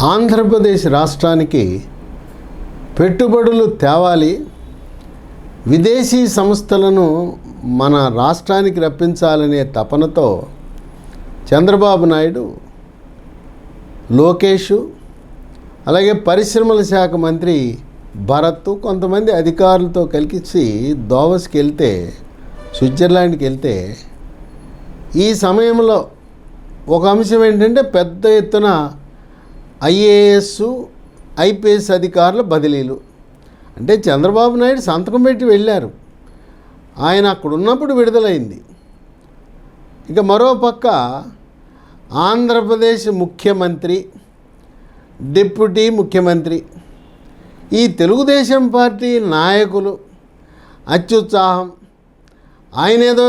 ఆంధ్రప్రదేశ్ రాష్ట్రానికి పెట్టుబడులు తేవాలి, విదేశీ సంస్థలను మన రాష్ట్రానికి రప్పించాలనే తపనతో చంద్రబాబు నాయుడు, లోకేష్, అలాగే పరిశ్రమల శాఖ మంత్రి భరత్ కొంతమంది అధికారులతో కలిసి దావోస్కి వెళ్తే, స్విట్జర్లాండ్కి వెళ్తే, ఈ సమయంలో ఒక అంశం ఏంటంటే పెద్ద ఎత్తున ఐఏఎస్, ఐపీఎస్ అధికారుల బదిలీలు. అంటే చంద్రబాబు నాయుడు సంతకం పెట్టి వెళ్ళారు, ఆయన అక్కడ ఉన్నప్పుడు విడుదలైంది. ఇక మరోపక్క ఆంధ్రప్రదేశ్ ముఖ్యమంత్రి, డిప్యూటీ ముఖ్యమంత్రి, ఈ తెలుగుదేశం పార్టీ నాయకులు అత్యుత్సాహం. ఆయన ఏదో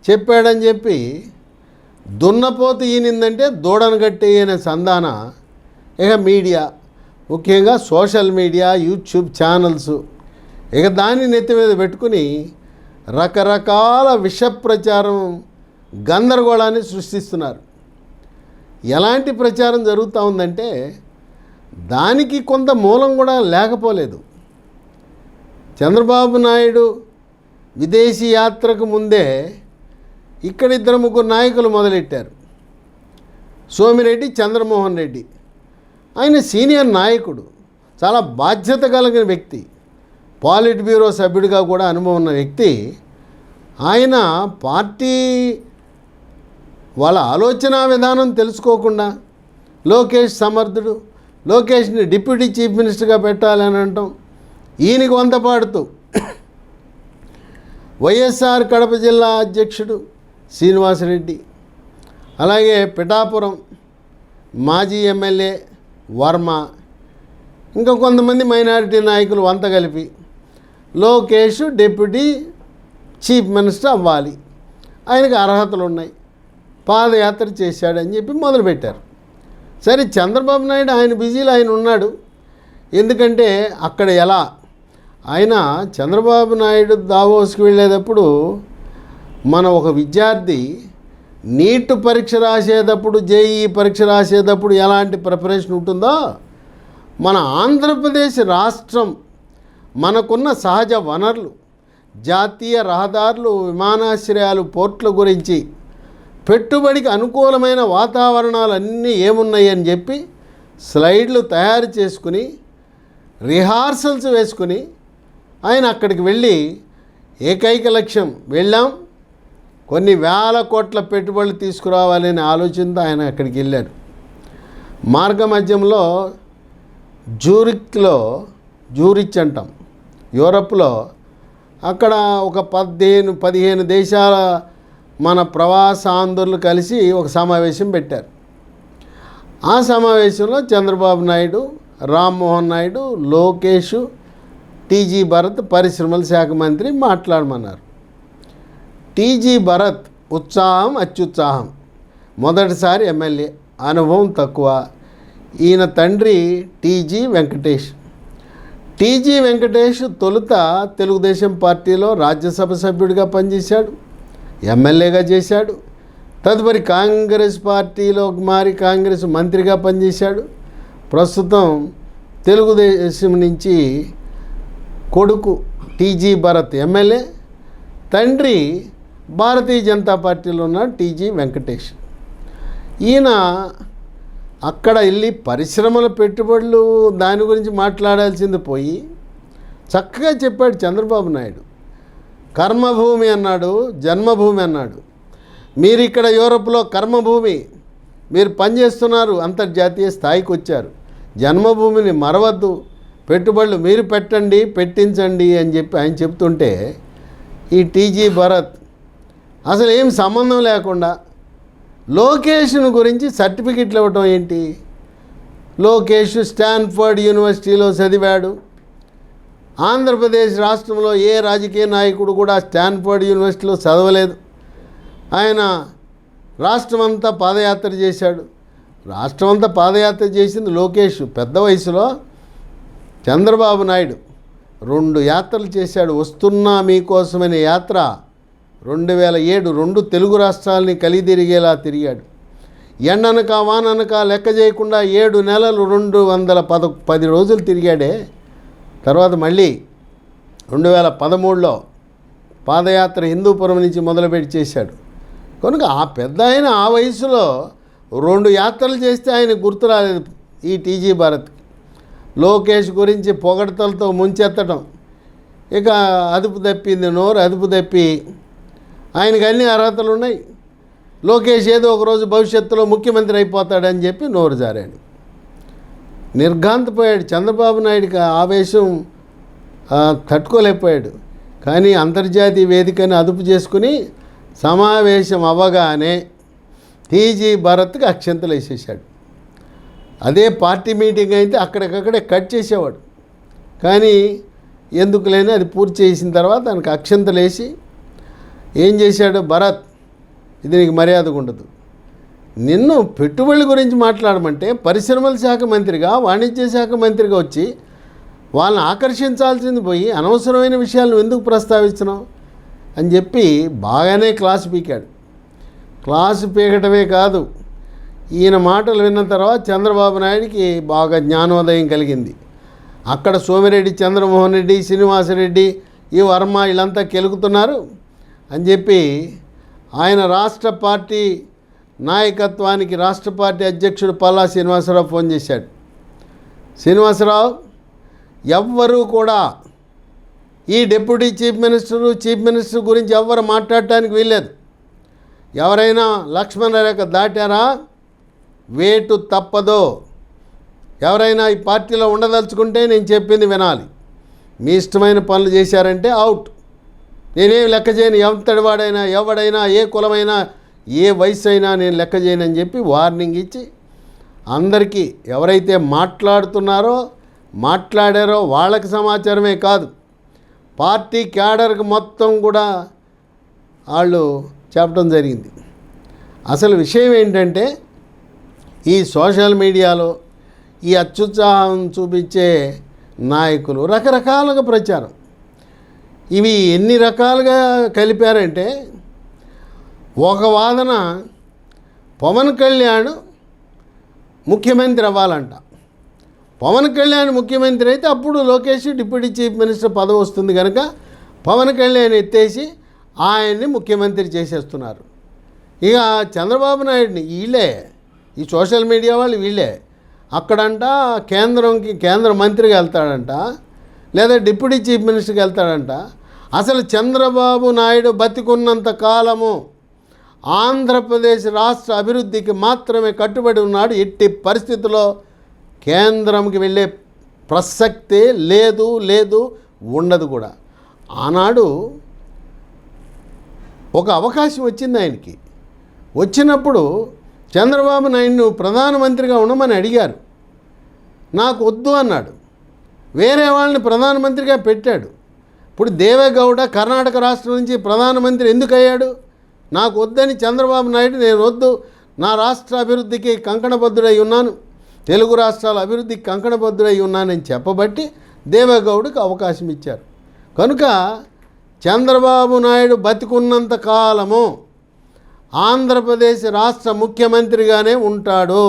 చెప్పాడని చెప్పి దున్నపోతు ఈనిందంటే దూడను కట్టి అనే సంధాన ఇక మీడియా, ముఖ్యంగా సోషల్ మీడియా, యూట్యూబ్ ఛానల్స్ ఇక దాన్ని నెత్తి మీద పెట్టుకుని రకరకాల విష ప్రచారం, గందరగోళాన్ని సృష్టిస్తున్నారు. ఎలాంటి ప్రచారం జరుగుతూ ఉందంటే దానికి కొంత మూలం కూడా లేకపోలేదు. చంద్రబాబు నాయుడు విదేశీ యాత్రకు ముందే ఇక్కడ 2-3 నాయకులు మొదలెట్టారు. సోమిరెడ్డి, చంద్రమోహన్ రెడ్డి. ఆయన సీనియర్ నాయకుడు, చాలా బాధ్యత కలిగిన వ్యక్తి, పాలిట్ బ్యూరో సభ్యుడిగా కూడా అనుభవం ఉన్న వ్యక్తి. ఆయన పార్టీ వాళ్ళ ఆలోచన విధానం తెలుసుకోకుండా లోకేష్ సమర్థుడు, లోకేష్ని డిప్యూటీ చీఫ్ మినిస్టర్గా పెట్టాలని అంటాం. ఈయనకి వంతపాడుతూ వైఎస్ఆర్ కడప జిల్లా అధ్యక్షుడు శ్రీనివాసరెడ్డి, అలాగే పిఠాపురం మాజీ ఎమ్మెల్యే వర్మ, ఇంకా కొంతమంది మైనారిటీ నాయకులు వంత కలిపి లోకేష్ డిప్యూటీ చీఫ్ మినిస్టర్ అవ్వాలి, ఆయనకు అర్హతలు ఉన్నాయి, పాదయాత్ర చేశాడని చెప్పి మొదలుపెట్టారు. సరే, చంద్రబాబు నాయుడు ఆయన బిజీలో ఆయన ఉన్నాడు. ఎందుకంటే అక్కడ ఎలా ఆయన చంద్రబాబు నాయుడు దావోస్కి వెళ్ళేటప్పుడు మన ఒక విద్యార్థి నీట్ పరీక్ష రాసేటప్పుడు, జేఈఈ పరీక్ష రాసేటప్పుడు ఎలాంటి ప్రిపరేషన్ ఉంటుందో మన ఆంధ్రప్రదేశ్ రాష్ట్రం మనకున్న సహజ వనరులు, జాతీయ రహదారులు, విమానాశ్రయాలు, పోర్ట్ల గురించి, పెట్టుబడికి అనుకూలమైన వాతావరణాలు అన్నీ ఏమున్నాయని చెప్పి స్లైడ్లు తయారు చేసుకుని రిహార్సల్స్ వేసుకుని ఆయన అక్కడికి వెళ్ళి ఏకైక లక్ష్యం, వెళ్ళాం, కొన్ని వేల కోట్ల పెట్టుబడులు తీసుకురావాలనే ఆలోచనతో ఆయన అక్కడికి వెళ్ళాడు. మార్గ మధ్యంలో జూరిచ్ అంటాం యూరప్లో, అక్కడ ఒక 15 దేశాల మన ప్రవాసాంధ్రులు కలిసి ఒక సమావేశం పెట్టారు. ఆ సమావేశంలో చంద్రబాబు నాయుడు, రామ్మోహన్ నాయుడు, లోకేష్, టీజీ భరత్ పరిశ్రమల శాఖ మంత్రి మాట్లాడమన్నారు. టీజీ భరత్ ఉత్సాహం, అత్యుత్సాహం. మొదటిసారి ఎమ్మెల్యే, అనుభవం తక్కువ. ఈయన తండ్రి టీజీ వెంకటేష్. టీజీ వెంకటేష్ తొలుత తెలుగుదేశం పార్టీలో రాజ్యసభ సభ్యుడిగా పనిచేశాడు, ఎమ్మెల్యేగా చేశాడు. తదుపరి కాంగ్రెస్ పార్టీలో మారి కాంగ్రెస్ మంత్రిగా పనిచేశాడు. ప్రస్తుతం తెలుగుదేశం నుంచి కొడుకు టీజీ భరత్ ఎమ్మెల్యే, తండ్రి భారతీయ జనతా పార్టీలో ఉన్న టీజీ వెంకటేష్. ఈయన అక్కడ వెళ్ళి పరిశ్రమల పెట్టుబడులు దాని గురించి మాట్లాడాల్సింది పోయి చక్కగా చెప్పాడు చంద్రబాబు నాయుడు. కర్మభూమి అన్నాడు, జన్మభూమి అన్నాడు. మీరు ఇక్కడ యూరోప్లో కర్మభూమి, మీరు పనిచేస్తున్నారు, అంతర్జాతీయ స్థాయికి వచ్చారు, జన్మభూమిని మరవద్దు, పెట్టుబడులు మీరు పెట్టండి, పెట్టించండి అని చెప్పి ఆయన చెప్తుంటే ఈ టీజీ భరత్ అసలు ఏం సంబంధం లేకుండా లోకేష్ను గురించి సర్టిఫికెట్లు ఇవ్వటం ఏంటి? లోకేష్ స్టాన్ఫర్డ్ యూనివర్సిటీలో చదివాడు. ఆంధ్రప్రదేశ్ రాష్ట్రంలో ఏ రాజకీయ నాయకుడు కూడా స్టాన్ఫర్డ్ యూనివర్సిటీలో చదవలేదు. ఆయన రాష్ట్రమంతా పాదయాత్ర చేశాడు. రాష్ట్రమంతా పాదయాత్ర చేసింది లోకేష్. పెద్ద వయసులో చంద్రబాబు నాయుడు 2 యాత్రలు చేశాడు. వస్తున్నా మీకోసమనే యాత్ర 2007 2 తెలుగు రాష్ట్రాలని కలిదిరిగేలా తిరిగాడు. ఎండనక వాననక లెక్క చేయకుండా 7 నెలలు 210 రోజులు తిరిగాడే. తర్వాత మళ్ళీ 2013లో పాదయాత్ర హిందూపురం నుంచి మొదలుపెట్టి చేశాడు. కనుక ఆ పెద్ద ఆయన ఆ వయసులో 2 యాత్రలు చేస్తే ఆయన గుర్తు రాలేదు ఈ టీజీ భరత్. లోకేష్ గురించి పొగడతలతో ముంచెత్తడం, ఇక అదుపు తప్పింది నోరు అదుపు తప్పి ఆయనకు అన్ని అర్హతలు ఉన్నాయి. లోకేష్ ఏదో ఒకరోజు భవిష్యత్తులో ముఖ్యమంత్రి అయిపోతాడని చెప్పి నోరు జారాడు. నిర్ఘాంతపోయాడు. చంద్రబాబు నాయుడికి ఆవేశం తట్టుకోలేకపోయాడు. కానీ అంతర్జాతీయ వేదికని అదుపు చేసుకుని సమావేశం అవ్వగానే టీజీ భరత్కి అక్షంతలు వేసేసాడు. అదే పార్టీ మీటింగ్ అయితే అక్కడికక్కడే కట్ చేసేవాడు. కానీ ఎందుకు లేని అది పూర్తి చేసిన తర్వాత ఆయనకు అక్షంతలు వేసి ఏం చేశాడు, భరత్ ఇది నీకు మర్యాదగా ఉండదు. నిన్ను పెట్టుబడుల గురించి మాట్లాడమంటే పరిశ్రమల శాఖ మంత్రిగా వాణిజ్య శాఖ మంత్రిగా వచ్చి వాళ్ళని ఆకర్షించాల్సింది పోయి అనవసరమైన విషయాలను ఎందుకు ప్రస్తావిస్తున్నావు అని చెప్పి బాగానే క్లాసు పీకాడు. క్లాసు పీకటమే కాదు, ఈయన మాటలు విన్న తర్వాత చంద్రబాబు నాయుడికి బాగా జ్ఞానోదయం కలిగింది. అక్కడ సోమిరెడ్డి, చంద్రమోహన్ రెడ్డి, శ్రీనివాసరెడ్డి, ఈ వర్మ వీళ్ళంతా కెలుకుతున్నారు అని చెప్పి ఆయన రాష్ట్ర పార్టీ నాయకత్వానికి రాష్ట్ర పార్టీ అధ్యక్షుడు పల్లా శ్రీనివాసరావు ఫోన్ చేశాడు. శ్రీనివాసరావు, ఎవ్వరూ కూడా ఈ డిప్యూటీ చీఫ్ మినిస్టర్ గురించి ఎవ్వరు మాట్లాడటానికి వీల్లేదు. ఎవరైనా లక్ష్మణ రేఖ దాటారా వేటు తప్పదో. ఎవరైనా ఈ పార్టీలో ఉండదలుచుకుంటే నేను చెప్పింది వినాలి. మీ ఇష్టమైన పనులు చేశారంటే అవుట్. నేనేం లెక్క చేయను. ఎంతటివాడైనా ఎవడైనా ఏ కులమైనా ఏ వయసు అయినా నేను లెక్క చేయనని చెప్పి వార్నింగ్ ఇచ్చి అందరికీ ఎవరైతే మాట్లాడారో వాళ్ళకి సమాచారమే కాదు, పార్టీ క్యాడర్కి మొత్తం కూడా వాళ్ళు చెప్పడం జరిగింది. అసలు విషయం ఏంటంటే ఈ సోషల్ మీడియాలో ఈ అత్యుత్సాహం చూపించే నాయకులు రకరకాలుగా ప్రచారం, ఇవి ఎన్ని రకాలుగా కలిపారంటే ఒక వాదన పవన్ కళ్యాణ్ ముఖ్యమంత్రి అవ్వాలంట. పవన్ కళ్యాణ్ ముఖ్యమంత్రి అయితే అప్పుడు లోకేష్ డిప్యూటీ చీఫ్ మినిస్టర్ పదవి వస్తుంది కనుక పవన్ కళ్యాణ్ ఎత్తేసి ఆయన్ని ముఖ్యమంత్రి చేసేస్తున్నారు. ఇక చంద్రబాబు నాయుడిని వీళ్ళే, ఈ సోషల్ మీడియా వాళ్ళు వీళ్ళే అక్కడంట కేంద్ర మంత్రికి వెళ్తాడంట, లేదా డిప్యూటీ చీఫ్ మినిస్టర్కి వెళ్తాడంట. అసలు చంద్రబాబు నాయుడు బతికున్నంత కాలము ఆంధ్రప్రదేశ్ రాష్ట్ర అభివృద్ధికి మాత్రమే కట్టుబడి ఉన్నాడు. ఎట్టి పరిస్థితుల్లో కేంద్రంకి వెళ్ళే ప్రసక్తే లేదు, ఉండదు కూడా. ఆనాడు ఒక అవకాశం వచ్చింది ఆయనకి. వచ్చినప్పుడు చంద్రబాబు నాయుడును ప్రధానమంత్రిగా ఉండమని అడిగారు. నాకు వద్దు అన్నాడు. వేరే వాళ్ళని ప్రధానమంత్రిగా పెట్టాడు. ఇప్పుడు దేవేగౌడ కర్ణాటక రాష్ట్రం నుంచి ప్రధానమంత్రి ఎందుకు అయ్యాడు? నాకు వద్దని చంద్రబాబు నాయుడు, నేను వద్దు, నా రాష్ట్ర అభివృద్ధికి కంకణబద్ధుడై ఉన్నాను, తెలుగు రాష్ట్రాల అభివృద్ధికి కంకణబద్ధుడై ఉన్నానని చెప్పబట్టి దేవేగౌడకు అవకాశం ఇచ్చారు. కనుక చంద్రబాబు నాయుడు బతికున్నంత కాలము ఆంధ్రప్రదేశ్ రాష్ట్ర ముఖ్యమంత్రిగానే ఉంటాడు.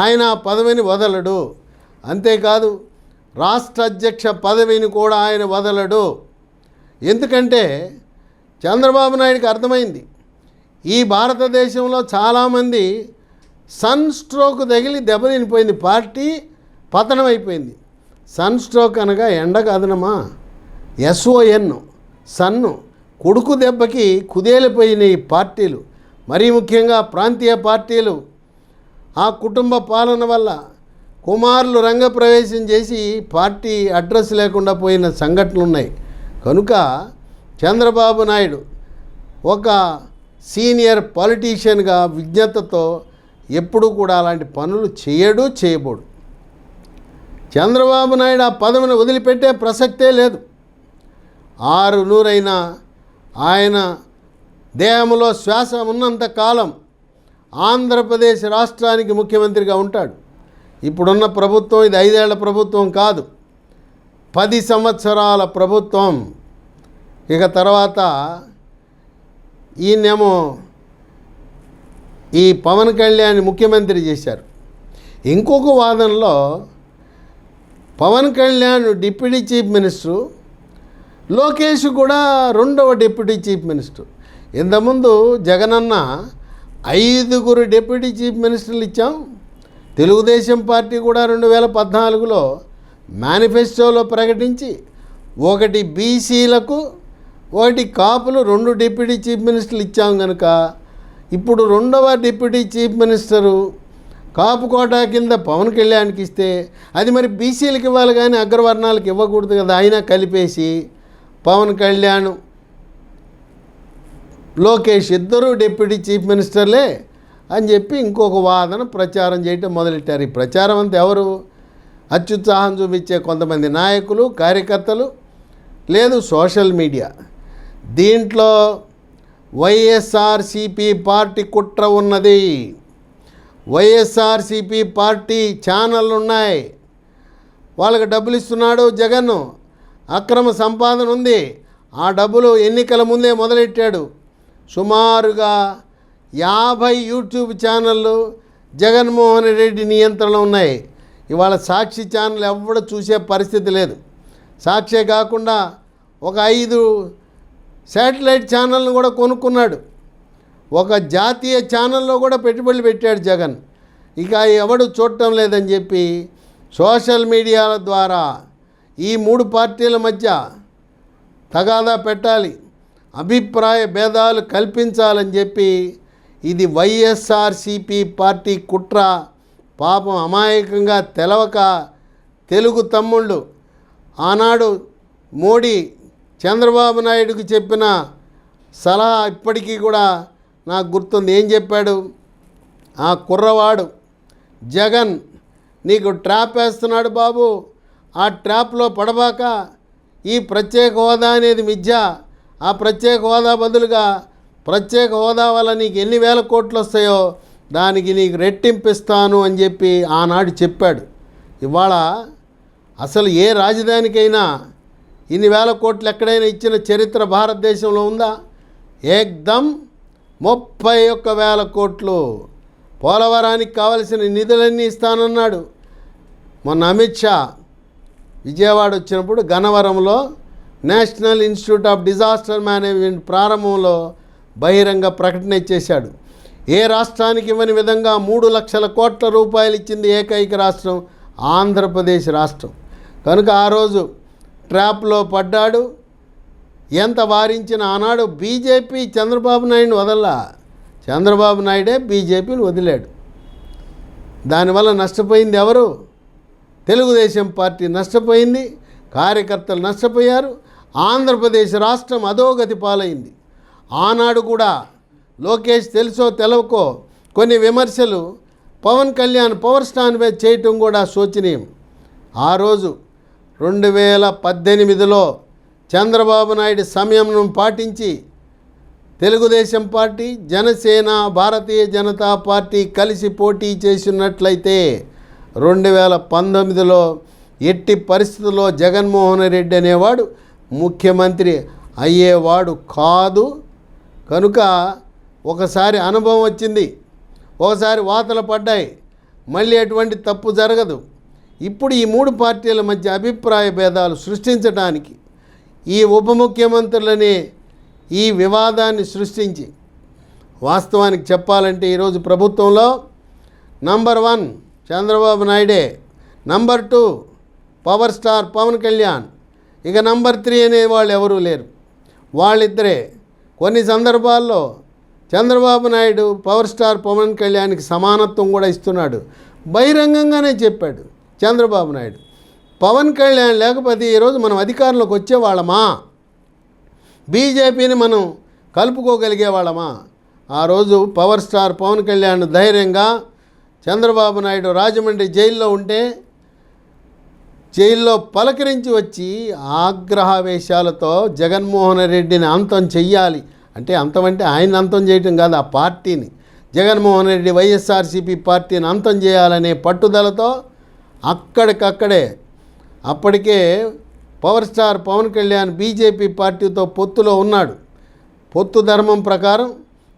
ఆయన పదవిని వదలడు. అంతేకాదు రాష్ట్ర అధ్యక్ష పదవిని కూడా ఆయన వదలడు. ఎందుకంటే చంద్రబాబు నాయుడికి అర్థమైంది, ఈ భారతదేశంలో చాలామంది సన్ స్ట్రోక్ తగిలి దెబ్బతినిపోయింది, పార్టీ పతనం అయిపోయింది. సన్ స్ట్రోక్ అనగా ఎండ కాదనమా, SON సన్ను, కొడుకు దెబ్బకి కుదేలిపోయిన ఈ పార్టీలు, మరీ ముఖ్యంగా ప్రాంతీయ పార్టీలు ఆ కుటుంబ పాలన వల్ల కుమారులు రంగప్రవేశం చేసి పార్టీ అడ్రస్ లేకుండా పోయిన సంఘటనలు ఉన్నాయి. కనుక చంద్రబాబు నాయుడు ఒక సీనియర్ పొలిటీషియన్గా విజ్ఞతతో ఎప్పుడూ కూడా అలాంటి పనులు చేయబోడు. చంద్రబాబు నాయుడు ఆ పదవిని వదిలిపెట్టే ప్రసక్తే లేదు. 6 ఆయన దేహంలో శ్వాస ఉన్నంత కాలం ఆంధ్రప్రదేశ్ రాష్ట్రానికి ముఖ్యమంత్రిగా ఉంటాడు. ఇప్పుడున్న ప్రభుత్వం ఇది 5 ఏళ్ల ప్రభుత్వం కాదు, 10 సంవత్సరాల ప్రభుత్వం. ఇక తర్వాత ఈయనేమో ఈ పవన్ కళ్యాణ్ ముఖ్యమంత్రి చేశారు. ఇంకొక వాదనలో Pawan Kalyan deputy chief minister, Lokesh కూడా రెండవ డిప్యూటీ చీఫ్ మినిస్టర్. ఇంతకుముందు జగనన్న 5 డిప్యూటీ చీఫ్ మినిస్టర్లు ఇచ్చాం. తెలుగుదేశం పార్టీ కూడా 2014లో మేనిఫెస్టోలో ప్రకటించి 1 బీసీలకు 1 కాపులు 2 డిప్యూటీ చీఫ్ మినిస్టర్లు ఇచ్చాం కనుక ఇప్పుడు రెండవ డిప్యూటీ చీఫ్ మినిస్టరు కాపు కోటా కింద పవన్ కళ్యాణ్కి ఇస్తే అది మరి బీసీలకు ఇవ్వాలి కానీ అగ్రవర్ణాలకు ఇవ్వకూడదు కదా. అయినా కలిపేసి పవన్ కళ్యాణ్ లోకేష్ ఇద్దరు డిప్యూటీ చీఫ్ మినిస్టర్లే అని చెప్పి ఇంకొక వాదన ప్రచారం చేయటం మొదలెట్టారు. ఈ ప్రచారం అంతా ఎవరు? అత్యుత్సాహం చూపించే కొంతమంది నాయకులు, కార్యకర్తలు, లేదు సోషల్ మీడియా. దీంట్లో వైఎస్ఆర్సీపీ పార్టీ కుట్ర ఉన్నది. వైఎస్ఆర్సీపీ పార్టీ ఛానళ్ళు ఉన్నాయి. వాళ్ళకి డబ్బులు ఇస్తున్నాడు జగన్, అక్రమ సంపాదన ఉంది. ఆ డబ్బులు ఎన్నికల ముందే మొదలెట్టాడు. సుమారుగా 50 యూట్యూబ్ ఛానళ్ళు జగన్మోహన్ రెడ్డి నియంత్రణలో ఉన్నాయి. ఇవాళ సాక్షి ఛానల్ ఎవడు చూసే పరిస్థితి లేదు. సాక్షే కాకుండా ఒక 5 శాటిలైట్ ఛానల్ను కూడా కొనుక్కున్నాడు. ఒక జాతీయ ఛానల్లో కూడా పెట్టుబడులు పెట్టాడు జగన్. ఇక ఎవడు చూడటం లేదని చెప్పి సోషల్ మీడియాల ద్వారా ఈ 3 పార్టీల మధ్య తగాదా పెట్టాలి, అభిప్రాయ భేదాలు కల్పించాలని చెప్పి ఇది వైఎస్ఆర్సీపీ పార్టీ కుట్ర. పాపం అమాయకంగా తెలవక తెలుగు తమ్ముళ్ళు ఆనాడు మోడీ చంద్రబాబు నాయుడుకి చెప్పిన సలహా ఇప్పటికీ కూడా నాకు గుర్తుంది. ఏం చెప్పాడు ఆ కుర్రవాడు? జగన్ నీకు ట్రాప్ వేస్తున్నాడు బాబు, ఆ ట్రాప్లో పడబాక. ఈ ప్రత్యేక హోదా అనేది మిథ్య. ఆ ప్రత్యేక హోదా బదులుగా ప్రత్యేక హోదా వల్ల నీకు ఎన్ని వేల కోట్లు వస్తాయో దానికి నీకు రెట్టింపిస్తాను అని చెప్పి ఆనాడు చెప్పాడు. ఇవాళ అసలు ఏ రాజధానికైనా ఇన్ని వేల కోట్లు ఎక్కడైనా ఇచ్చిన చరిత్ర భారతదేశంలో ఉందా? ఏకదమ్ 31,000 కోట్లు పోలవరానికి కావలసిన నిధులన్నీ ఇస్తానన్నాడు. మొన్న అమిత్ షా విజయవాడ వచ్చినప్పుడు గన్నవరంలో national institute of disaster management ప్రారంభంలో బహిరంగ ప్రకటన ఇచ్చేశాడు. ఏ రాష్ట్రానికి ఇవ్వని విధంగా 3 లక్షల కోట్ల రూపాయలు ఇచ్చింది ఏకైక రాష్ట్రం ఆంధ్రప్రదేశ్ రాష్ట్రం. కనుక ఆ రోజు ట్రాప్లో పడ్డాడు. ఎంత వారించిన ఆనాడు బీజేపీ చంద్రబాబు నాయుడుని వదల్లా. చంద్రబాబు నాయుడే బీజేపీని వదిలాడు. దానివల్ల నష్టపోయింది ఎవరు? తెలుగుదేశం పార్టీ నష్టపోయింది, కార్యకర్తలు నష్టపోయారు. ఆంధ్రప్రదేశ్ రాష్ట్రం అధోగతి పాలైంది. ఆనాడు కూడా లోకేష్ తెలుసో తెలవకో కొన్ని విమర్శలు పవన్ కళ్యాణ్ పవర్ స్టాండ్ మీద చేయటం కూడా శోచనీయం. ఆ రోజు 2018లో చంద్రబాబు నాయుడు సంయమనం పాటించి తెలుగుదేశం పార్టీ, జనసేన, భారతీయ జనతా పార్టీ కలిసి పోటీ చేసినట్లయితే 2019లో ఎట్టి పరిస్థితుల్లో జగన్మోహన్ రెడ్డి అనేవాడు ముఖ్యమంత్రి అయ్యేవాడు కాదు. కనుక ఒకసారి అనుభవం వచ్చింది, ఒకసారి వాతలు పడ్డాయి, మళ్ళీ ఎటువంటి తప్పు జరగదు. ఇప్పుడు ఈ 3 పార్టీల మధ్య అభిప్రాయ భేదాలు సృష్టించడానికి ఈ ఉప ముఖ్యమంత్రులని ఈ వివాదాన్ని సృష్టించి, వాస్తవానికి చెప్పాలంటే ఈరోజు ప్రభుత్వంలో నంబర్ 1 చంద్రబాబు నాయుడే, number 2 power star Pawan Kalyan, ఇక నంబర్ 3 అనే వాళ్ళు ఎవరూ లేరు. వాళ్ళిద్దరే. కొన్ని సందర్భాల్లో చంద్రబాబు నాయుడు పవర్ స్టార్ పవన్ కళ్యాణ్కి సమానత్వం కూడా ఇస్తున్నాడు. బహిరంగంగానే చెప్పాడు చంద్రబాబు నాయుడు. పవన్ కళ్యాణ్ లేకపోతే ఈరోజు మనం అధికారంలోకి వచ్చేవాళ్ళమా? బీజేపీని మనం కలుపుకోగలిగేవాళ్ళమా? ఆ రోజు పవర్ స్టార్ పవన్ కళ్యాణ్ ధైర్యంగా చంద్రబాబు నాయుడు రాజమండ్రి జైల్లో ఉంటే జైల్లో పలకరించి వచ్చి ఆగ్రహావేశాలతో జగన్మోహన్ రెడ్డిని అంతం చెయ్యాలి అంటే, అంతమంటే ఆయన అంతం చేయటం కాదు, ఆ పార్టీని, జగన్మోహన్ రెడ్డి వైఎస్ఆర్సీపీ పార్టీని అంతం చేయాలనే పట్టుదలతో అక్కడికక్కడే అప్పటికే power star Pawan Kalyan BJP పార్టీతో పొత్తులో ఉన్నాడు. పొత్తు ధర్మం ప్రకారం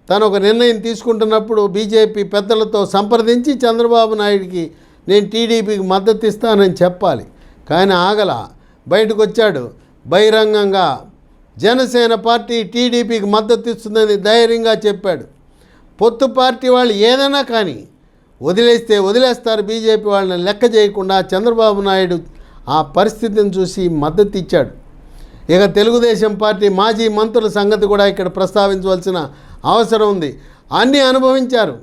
తను ఒక నిర్ణయం తీసుకుంటున్నప్పుడు బీజేపీ పెద్దలతో సంప్రదించి చంద్రబాబు నాయుడికి నేను టీడీపీకి మద్దతు ఇస్తానని చెప్పాలి. కానీ ఆగల, బయటకు వచ్చాడు బహిరంగంగా జనసేన పార్టీ టీడీపీకి మద్దతు ఇస్తుందని ధైర్యంగా చెప్పాడు. పొత్తు పార్టీ వాళ్ళు ఏదైనా కానీ వదిలేస్తారు, బీజేపీ వాళ్ళని లెక్క చేయకుండా చంద్రబాబు నాయుడు ఆ పరిస్థితిని చూసి మద్దతు ఇచ్చాడు. ఇక తెలుగుదేశం పార్టీ మాజీ మంత్రుల సంగతి కూడా ఇక్కడ ప్రస్తావించవలసిన అవసరం ఉంది. అన్నీ అనుభవించారు.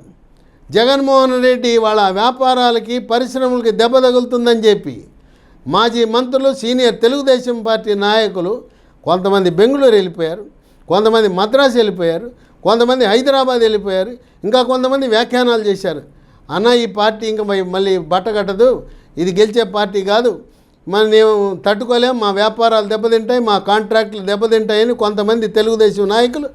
జగన్మోహన్ రెడ్డి వాళ్ళ వ్యాపారాలకి పరిశ్రమలకి దెబ్బ తగులుతుందని చెప్పి మాజీ మంత్రులు సీనియర్ తెలుగుదేశం పార్టీ నాయకులు కొంతమంది బెంగళూరు వెళ్ళిపోయారు, కొంతమంది మద్రాసు వెళ్ళిపోయారు, కొంతమంది హైదరాబాద్ వెళ్ళిపోయారు, ఇంకా కొంతమంది వ్యాఖ్యానాలు చేశారు. అన్న ఈ పార్టీ ఇంకా మళ్ళీ బట్టగట్టదు, ఇది గెలిచే పార్టీ కాదు, మేము తట్టుకోలేం, మా వ్యాపారాలు దెబ్బతింటాయి, మా కాంట్రాక్టులు దెబ్బతింటాయని కొంతమంది తెలుగుదేశం నాయకులు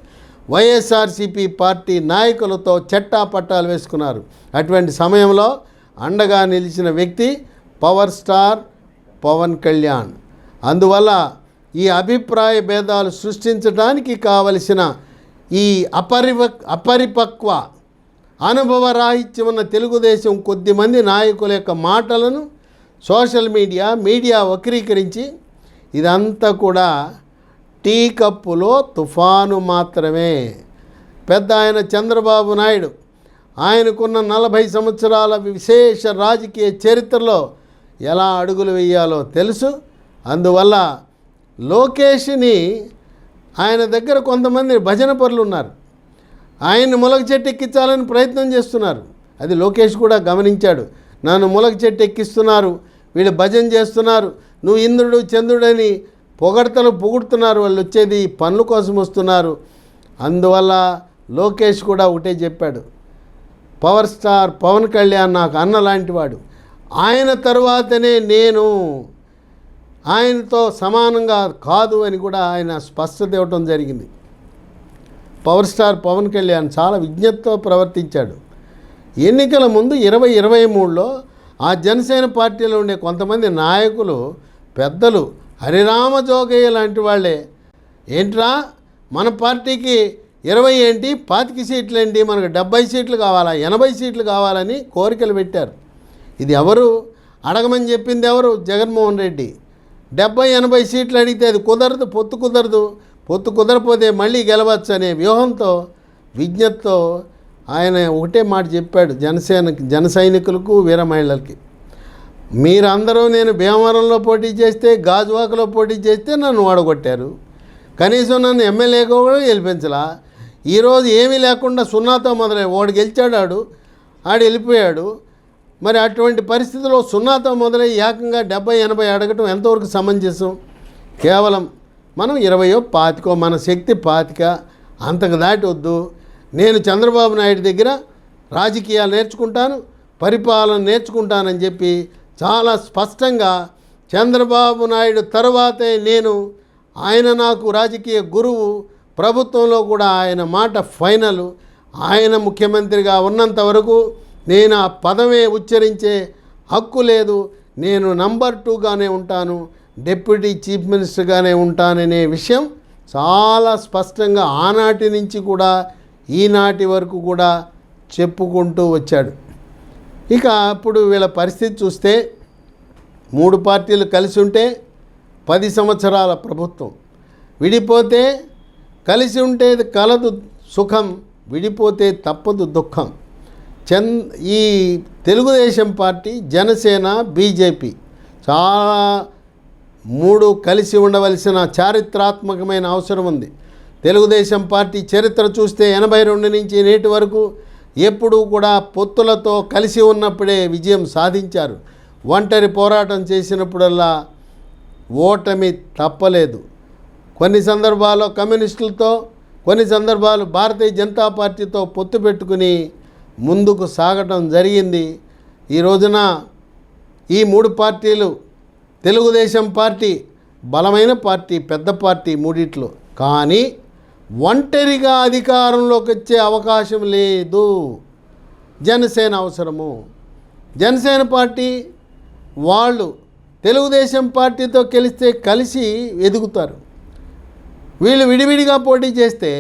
వైఎస్ఆర్సీపీ పార్టీ నాయకులతో చట్టా పట్టాలు వేసుకున్నారు. అటువంటి సమయంలో అండగా నిలిచిన వ్యక్తి పవర్ స్టార్ పవన్ కళ్యాణ్. అందువల్ల ఈ అభిప్రాయ భేదాలు సృష్టించడానికి కావలసిన ఈ అపరిపక్వ అనుభవరాహిత్యం ఉన్న తెలుగుదేశం కొద్దిమంది నాయకుల యొక్క మాటలను సోషల్ మీడియా వక్రీకరించి ఇదంతా కూడా టీ కప్పులో తుఫాను మాత్రమే. పెద్ద ఆయన చంద్రబాబు నాయుడు ఆయనకున్న 40 సంవత్సరాల విశేష రాజకీయ చరిత్రలో ఎలా అడుగులు వేయాలో తెలుసు. అందువల్ల లోకేష్ని ఆయన దగ్గర కొంతమంది భజన పరులు ఉన్నారు, ఆయన్ని ములగ చెట్టు ఎక్కించాలని ప్రయత్నం చేస్తున్నారు. అది లోకేష్ కూడా గమనించాడు. నన్ను ములగ చెట్టు ఎక్కిస్తున్నారు, వీళ్ళు భజన చేస్తున్నారు, నువ్వు ఇంద్రుడు చంద్రుడని పొగుడుతున్నారు, వాళ్ళు వచ్చేది పనుల కోసం వస్తున్నారు. అందువల్ల లోకేష్ కూడా ఒకటే చెప్పాడు, పవర్ స్టార్ పవన్ కళ్యాణ్ నాకు అన్న లాంటివాడు, ఆయన తరువాతనే నేను, ఆయనతో సమానంగా కాదు అని కూడా ఆయన స్పష్టత ఇవ్వటం జరిగింది. పవర్ స్టార్ పవన్ కళ్యాణ్ చాలా విజ్ఞతతో ప్రవర్తించాడు. ఎన్నికల ముందు 2023లో ఆ జనసేన పార్టీలో ఉండే కొంతమంది నాయకులు పెద్దలు హరిరామ జోగయ్య లాంటి వాళ్ళే, ఏంట్రా మన పార్టీకి 20 ఏంటి 25 సీట్లు ఏంటి, మనకు 70 సీట్లు కావాలా 80 సీట్లు కావాలని కోరికలు పెట్టారు. ఇది ఎవరు అడగమని చెప్పింది? ఎవరు? జగన్మోహన్ రెడ్డి. 70-80 సీట్లు అడిగితే అది కుదరదు, పొత్తు కుదరపోతే మళ్ళీ గెలవచ్చు అనే వ్యూహంతో విజ్ఞతతో ఆయన ఒకటే మాట చెప్పాడు జన సైనికులకు వీర మహిళలకి, మీరందరూ నేను భీమవరంలో పోటీ చేస్తే గాజువాకలో పోటీ చేస్తే నన్ను ఓడగొట్టారు, కనీసం నన్ను ఎమ్మెల్యేగా కూడా గెలిపించలా. ఈరోజు ఏమీ లేకుండా 0తో మొదలై ఓడి గెలిచాడు, ఆడు వెళ్ళిపోయాడు. మరి అటువంటి పరిస్థితుల్లో 0తో మొదలై ఏకంగా 70-80 అడగటం ఎంతవరకు సమంజసం? కేవలం మనం 20-25 మన శక్తి 25 అంతకు దాటి వద్దు. నేను చంద్రబాబు నాయుడు దగ్గర రాజకీయాలు నేర్చుకుంటాను, పరిపాలన నేర్చుకుంటానని చెప్పి చాలా స్పష్టంగా చంద్రబాబు నాయుడు తర్వాతే నేను, ఆయన నాకు రాజకీయ గురువు, ప్రభుత్వంలో కూడా ఆయన మాట ఫైనల్. ఆయన ముఖ్యమంత్రిగా ఉన్నంత వరకు నేను ఆ పదమే ఉచ్చరించే హక్కు లేదు, నేను నంబర్ 2గానే ఉంటాను, డిప్యూటీ చీఫ్ మినిస్టర్గానే ఉంటాననే విషయం చాలా స్పష్టంగా ఆనాటి నుంచి కూడా ఈనాటి వరకు కూడా చెప్పుకుంటూ వచ్చాడు. ఇక అప్పుడు వీళ్ళ పరిస్థితి చూస్తే 3 పార్టీలు కలిసి ఉంటే 10 సంవత్సరాల ప్రభుత్వం, విడిపోతే కలిసి ఉంటే కలదు సుఖం, విడిపోతే తప్పదు దుఃఖం. ఈ తెలుగుదేశం పార్టీ, జనసేన, బీజేపీ చాలా 3 కలిసి ఉండవలసిన చారిత్రాత్మకమైన అవసరం ఉంది. తెలుగుదేశం పార్టీ చరిత్ర చూస్తే 82 నుంచి నేటి వరకు ఎప్పుడూ కూడా పొత్తులతో కలిసి ఉన్నప్పుడే విజయం సాధించారు. ఒంటరి పోరాటం చేసినప్పుడల్లా ఓటమి తప్పలేదు. కొన్ని సందర్భాల్లో కమ్యూనిస్టులతో, కొన్ని సందర్భాలు భారతీయ జనతా పార్టీతో పొత్తు పెట్టుకుని ముందుకు సాగటం జరిగింది. ఈ రోజున ఈ 3 పార్టీలు, తెలుగుదేశం పార్టీ బలమైన పార్టీ, పెద్ద పార్టీ మూడిట్లో, కానీ ఒంటరిగా అధికారంలోకి వచ్చే అవకాశం లేదు. జనసేన అవసరము. జనసేన పార్టీ వాళ్ళు తెలుగుదేశం పార్టీతో కలిసి ఎదుగుతారు. వీళ్ళు విడివిడిగా పోటీ చేస్తే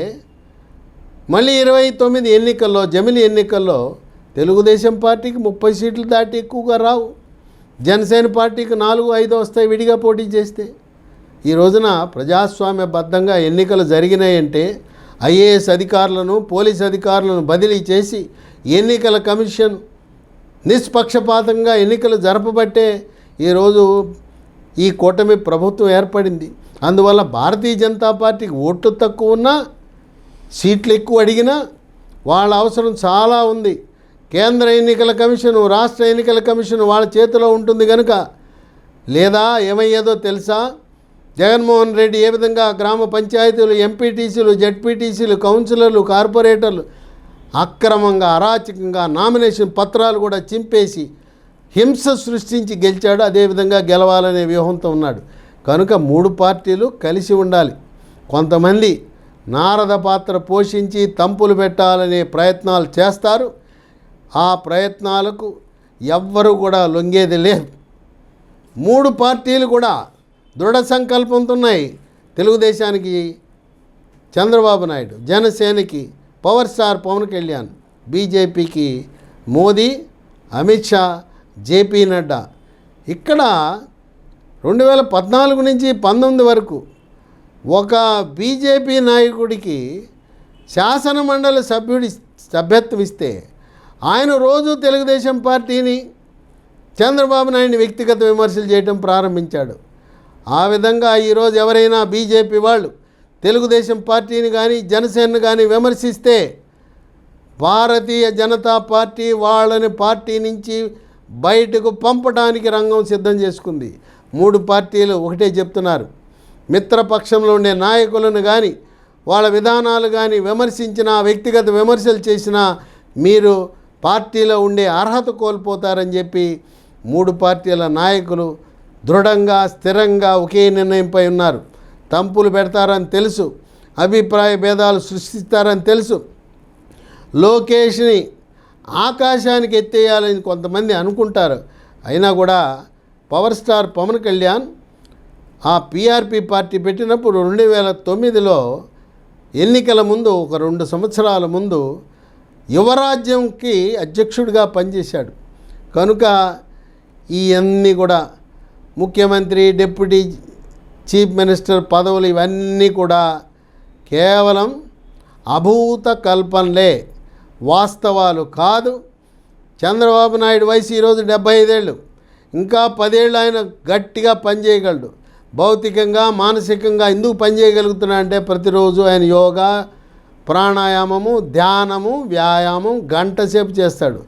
మళ్ళీ 29 ఎన్నికల్లో జమిలి ఎన్నికల్లో తెలుగుదేశం పార్టీకి 30 సీట్లు దాటి ఎక్కువగా రావు. జనసేన పార్టీకి 4-5 వస్తాయి విడిగా పోటీ చేస్తే. ఈ రోజున ప్రజాస్వామ్యబద్ధంగా ఎన్నికలు జరిగినాయంటే ఐఏఎస్ అధికారులను, పోలీస్ అధికారులను బదిలీ చేసి ఎన్నికల కమిషన్ నిష్పక్షపాతంగా ఎన్నికలు జరపబట్టే ఈరోజు ఈ కూటమి ప్రభుత్వం ఏర్పడింది. అందువల్ల భారతీయ జనతా పార్టీకి ఓట్లు తక్కువ ఉన్నా, సీట్లు ఎక్కువ అడిగినా వాళ్ళ అవసరం చాలా ఉంది. కేంద్ర ఎన్నికల కమిషను, రాష్ట్ర ఎన్నికల కమిషను వాళ్ళ చేతిలో ఉంటుంది కనుక. లేదా ఏమయ్యేదో తెలుసా? జగన్మోహన్ రెడ్డి ఏ విధంగా గ్రామ పంచాయతీలు, ఎంపీటీసీలు, జెడ్పీటీసీలు, కౌన్సిలర్లు, కార్పొరేటర్లు అక్రమంగా, అరాచకంగా నామినేషన్ పత్రాలు కూడా చింపేసి హింస సృష్టించి గెలిచాడు. అదేవిధంగా గెలవాలనే వ్యూహంతో ఉన్నాడు. కనుక 3 పార్టీలు కలిసి ఉండాలి. కొంతమంది నారద పాత్ర పోషించి తంపులు పెట్టాలనే ప్రయత్నాలు చేస్తారు. ఆ ప్రయత్నాలకు ఎవ్వరూ కూడా లొంగేది లేదు. 3 పార్టీలు కూడా దృఢ సంకల్పంతో ఉన్నాయి. తెలుగుదేశానికి చంద్రబాబు నాయుడు, జనసేనకి పవర్ స్టార్ పవన్ కళ్యాణ్, బీజేపీకి మోదీ, అమిత్ షా, జేపీ నడ్డా. ఇక్కడ 2014 నుంచి 19 వరకు ఒక బీజేపీ నాయకుడికి శాసనమండలి సభ్యత్వం ఇస్తే ఆయన రోజు తెలుగుదేశం పార్టీని, చంద్రబాబు నాయుడిని వ్యక్తిగత విమర్శలు చేయడం ప్రారంభించాడు. ఆ విధంగా ఈరోజు ఎవరైనా బీజేపీ వాళ్ళు తెలుగుదేశం పార్టీని కానీ జనసేనను కానీ విమర్శిస్తే భారతీయ జనతా పార్టీ వాళ్ళని పార్టీ నుంచి బయటకు పంపడానికి రంగం సిద్ధం చేసుకుంది. 3 పార్టీలు ఒకటే చెప్తున్నారు. మిత్రపక్షంలో ఉండే నాయకులను కానీ వాళ్ళ విధానాలు కానీ విమర్శించినా, వ్యక్తిగత విమర్శలు చేసినా మీరు పార్టీలో ఉండే అర్హత కోల్పోతారని చెప్పి 3 పార్టీల నాయకులు దృఢంగా, స్థిరంగా ఒకే నిర్ణయంపై ఉన్నారు. తంపులు పెడతారని తెలుసు, అభిప్రాయ భేదాలు సృష్టిస్తారని తెలుసు, లోకేష్ని ఆకాశానికి ఎత్తేయాలని కొంతమంది అనుకుంటారు. అయినా కూడా పవర్ స్టార్ పవన్ కళ్యాణ్ ఆ పీఆర్పీ పార్టీ పెట్టినప్పుడు 2009లో ఎన్నికల ముందు, ఒక 2 సంవత్సరాల ముందు యువరాజ్యంకి అధ్యక్షుడిగా పనిచేశాడు. కనుక ఇవన్నీ కూడా ముఖ్యమంత్రి, డిప్యూటీ చీఫ్ మినిస్టర్ పదవులు ఇవన్నీ కూడా కేవలం అభూత కల్పనలే, వాస్తవాలు కాదు. చంద్రబాబు నాయుడు వయసు ఈరోజు 75 ఏళ్ళు. ఇంకా 10 ఏళ్ళు ఆయన గట్టిగా పనిచేయగలడు. భౌతికంగా, మానసికంగా ఎందుకు పనిచేయగలుగుతున్నా అంటే ప్రతిరోజు ఆయన యోగా, ప్రాణాయామము, ధ్యానము, వ్యాయామం గంట సేపు చేస్తాడు.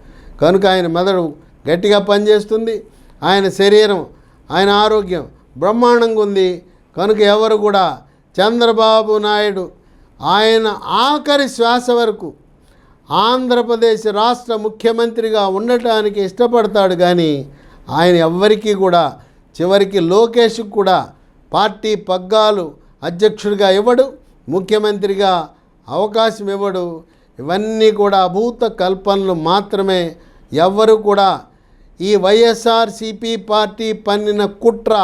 కనుక ఆయన మెదడు గట్టిగా పనిచేస్తుంది. ఆయన శరీరం, ఆయన ఆరోగ్యం బ్రహ్మాండంగా ఉంది. కనుక ఎవరు కూడా చంద్రబాబు నాయుడు ఆయన ఆఖరి శ్వాస వరకు ఆంధ్రప్రదేశ్ రాష్ట్ర ముఖ్యమంత్రిగా ఉండటానికి ఇష్టపడతాడు. కానీ ఆయన ఎవ్వరికీ కూడా చివరికి లోకేష్కి కూడా పార్టీ పగ్గాలు అధ్యక్షుడిగా ఇవ్వడు, ముఖ్యమంత్రిగా అవకాశం ఇవ్వడు. ఇవన్నీ కూడా అభూత కల్పనలు మాత్రమే. ఎవ్వరు కూడా ఈ వైఎస్ఆర్సీపీ పార్టీ పన్నిన కుట్ర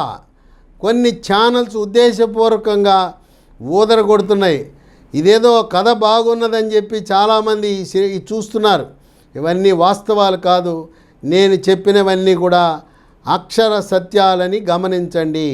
కొన్ని ఛానల్స్ ఉద్దేశపూర్వకంగా ఊదరగొడుతున్నాయి. ఇదేదో కథ బాగున్నదని చెప్పి చాలామంది చూస్తున్నారు. ఇవన్నీ వాస్తవాలు కాదు. నేను చెప్పినవన్నీ కూడా అక్షర సత్యాలని గమనించండి.